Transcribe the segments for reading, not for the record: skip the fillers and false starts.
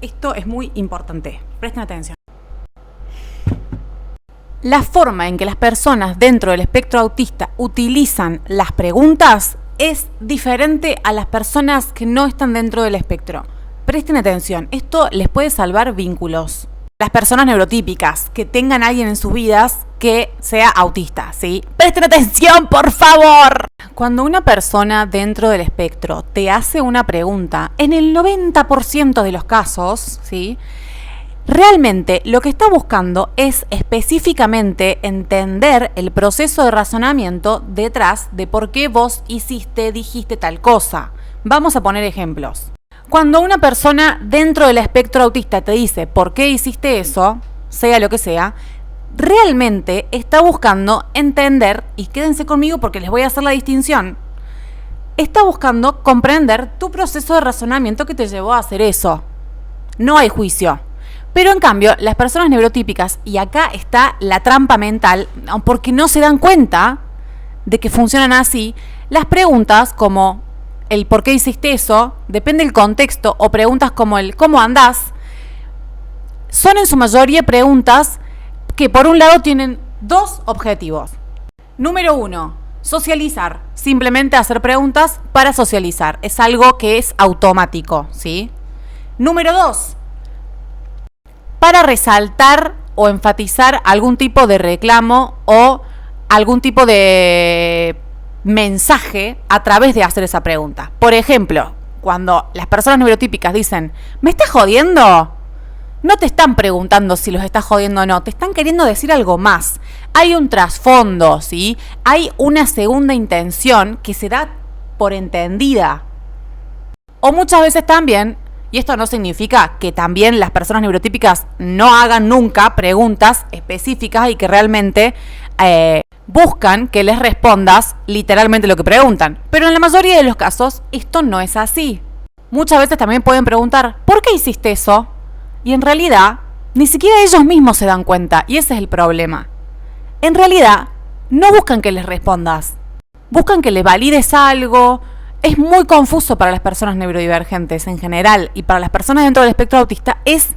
Esto es muy importante. Presten atención. La forma en que las personas dentro del espectro autista utilizan las preguntas es diferente a las personas que no están dentro del espectro. Presten atención, esto les puede salvar vínculos. Las personas neurotípicas, que tengan a alguien en sus vidas que sea autista, ¿sí? ¡Presten atención, por favor! Cuando una persona dentro del espectro te hace una pregunta, en el 90% de los casos, ¿sí?, realmente lo que está buscando es específicamente entender el proceso de razonamiento detrás de por qué vos dijiste tal cosa. Vamos a poner ejemplos. Cuando una persona dentro del espectro autista te dice por qué hiciste eso, sea lo que sea, realmente está buscando entender, y quédense conmigo porque les voy a hacer la distinción, está buscando comprender tu proceso de razonamiento que te llevó a hacer eso. No hay juicio. Pero en cambio, las personas neurotípicas, y acá está la trampa mental, porque no se dan cuenta de que funcionan así, las preguntas como el por qué hiciste eso, depende del contexto, o preguntas como el ¿cómo andás?, son en su mayoría preguntas que por un lado tienen dos objetivos. Número 1, socializar. Simplemente hacer preguntas para socializar. Es algo que es automático, ¿sí? Número 2, para resaltar o enfatizar algún tipo de reclamo o algún tipo de mensaje a través de hacer esa pregunta. Por ejemplo, cuando las personas neurotípicas dicen ¿me estás jodiendo?, no te están preguntando si los estás jodiendo o no, te están queriendo decir algo más. Hay un trasfondo, ¿sí? Hay una segunda intención que se da por entendida. O muchas veces también, y esto no significa que también las personas neurotípicas no hagan nunca preguntas específicas y que realmente buscan que les respondas literalmente lo que preguntan. Pero en la mayoría de los casos esto no es así. Muchas veces también pueden preguntar ¿por qué hiciste eso? Y en realidad ni siquiera ellos mismos se dan cuenta, y ese es el problema. En realidad no buscan que les respondas, buscan que les valides algo. Es muy confuso para las personas neurodivergentes en general, y para las personas dentro del espectro autista es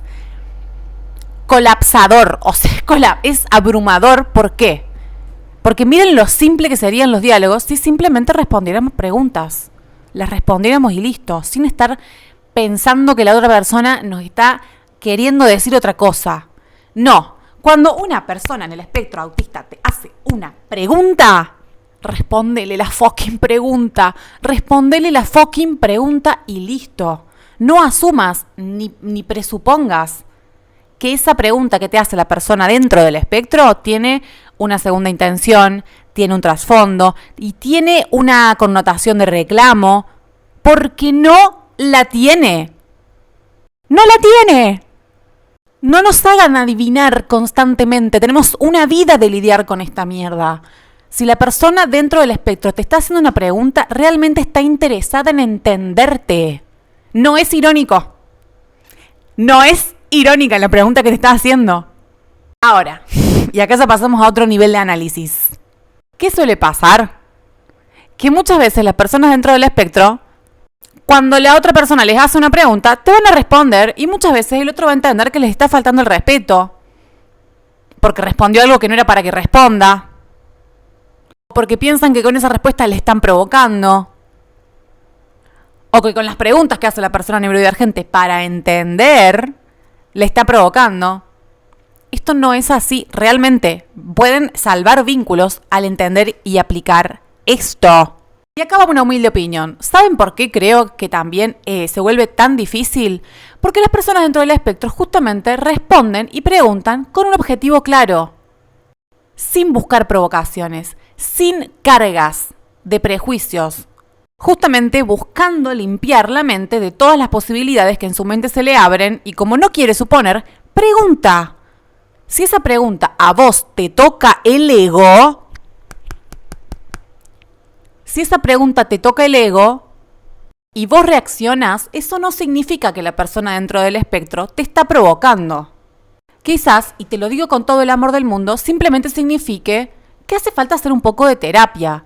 colapsador, o sea, es abrumador. ¿Por qué? Porque miren lo simple que serían los diálogos si simplemente respondiéramos preguntas. Las respondiéramos y listo, sin estar pensando que la otra persona nos está queriendo decir otra cosa. No, cuando una persona en el espectro autista te hace una pregunta, respóndele la fucking pregunta. Respóndele la fucking pregunta y listo. No asumas ni presupongas que esa pregunta que te hace la persona dentro del espectro tiene una segunda intención, tiene un trasfondo y tiene una connotación de reclamo, porque no la tiene. ¡No la tiene! No nos hagan adivinar constantemente. Tenemos una vida de lidiar con esta mierda. Si la persona dentro del espectro te está haciendo una pregunta, realmente está interesada en entenderte. No es irónico. No es irónica la pregunta que te está haciendo. Ahora, y acá ya pasamos a otro nivel de análisis. ¿Qué suele pasar? Que muchas veces las personas dentro del espectro, cuando la otra persona les hace una pregunta, te van a responder y muchas veces el otro va a entender que les está faltando el respeto. Porque respondió algo que no era para que responda. Porque piensan que con esa respuesta le están provocando. O que con las preguntas que hace la persona neurodivergente para entender, le está provocando. Esto no es así. Realmente pueden salvar vínculos al entender y aplicar esto. Y acá va una humilde opinión. ¿Saben por qué creo que también se vuelve tan difícil? Porque las personas dentro del espectro justamente responden y preguntan con un objetivo claro. Sin buscar provocaciones, sin cargas de prejuicios. Justamente buscando limpiar la mente de todas las posibilidades que en su mente se le abren y como no quiere suponer, pregunta. Si esa pregunta a vos te toca el ego, y vos reaccionás, eso no significa que la persona dentro del espectro te está provocando. Quizás, y te lo digo con todo el amor del mundo, simplemente signifique que hace falta hacer un poco de terapia.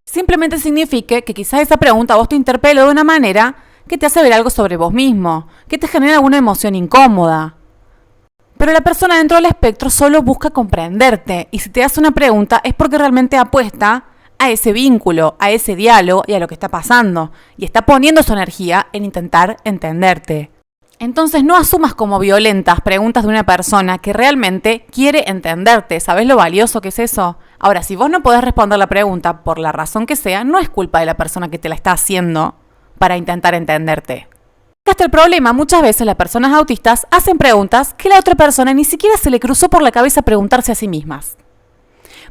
Simplemente signifique que quizás esa pregunta a vos te interpeló de una manera que te hace ver algo sobre vos mismo, que te genera alguna emoción incómoda. Pero la persona dentro del espectro solo busca comprenderte, y si te hace una pregunta es porque realmente apuesta a ese vínculo, a ese diálogo y a lo que está pasando, y está poniendo su energía en intentar entenderte. Entonces no asumas como violentas preguntas de una persona que realmente quiere entenderte. ¿Sabés lo valioso que es eso? Ahora, si vos no podés responder la pregunta por la razón que sea, no es culpa de la persona que te la está haciendo para intentar entenderte. Hasta el problema, muchas veces las personas autistas hacen preguntas que la otra persona ni siquiera se le cruzó por la cabeza preguntarse a sí mismas.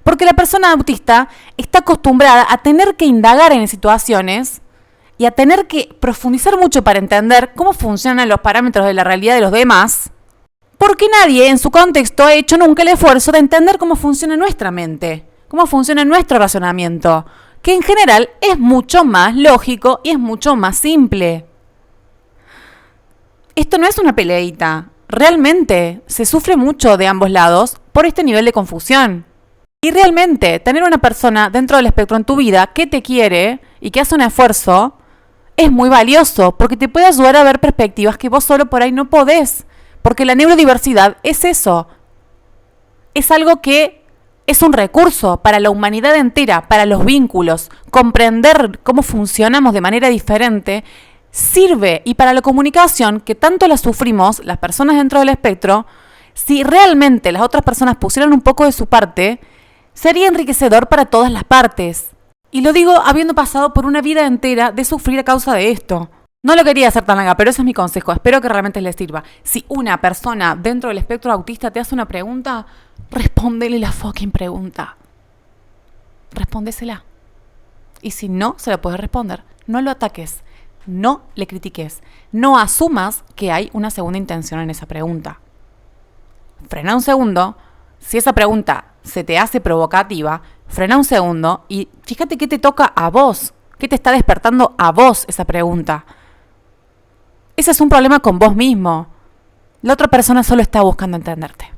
Porque la persona autista está acostumbrada a tener que indagar en situaciones y a tener que profundizar mucho para entender cómo funcionan los parámetros de la realidad de los demás, porque nadie en su contexto ha hecho nunca el esfuerzo de entender cómo funciona nuestra mente, cómo funciona nuestro razonamiento, que en general es mucho más lógico y es mucho más simple. Esto no es una peleita, realmente se sufre mucho de ambos lados por este nivel de confusión. Y realmente tener una persona dentro del espectro en tu vida que te quiere y que hace un esfuerzo es muy valioso porque te puede ayudar a ver perspectivas que vos solo por ahí no podés. Porque la neurodiversidad es eso. Es algo que es un recurso para la humanidad entera, para los vínculos. Comprender cómo funcionamos de manera diferente sirve, y para la comunicación, que tanto la sufrimos las personas dentro del espectro, si realmente las otras personas pusieran un poco de su parte, sería enriquecedor para todas las partes. Y lo digo habiendo pasado por una vida entera de sufrir a causa de esto. No lo quería hacer tan larga, pero ese es mi consejo. Espero que realmente les sirva. Si una persona dentro del espectro autista te hace una pregunta, respóndele la fucking pregunta. Respóndesela. Y si no se la puedes responder, no lo ataques. No le critiques. No asumas que hay una segunda intención en esa pregunta. Frena un segundo. Si esa pregunta se te hace provocativa, frena un segundo y fíjate qué te toca a vos. ¿Qué te está despertando a vos esa pregunta? Ese es un problema con vos mismo. La otra persona solo está buscando entenderte.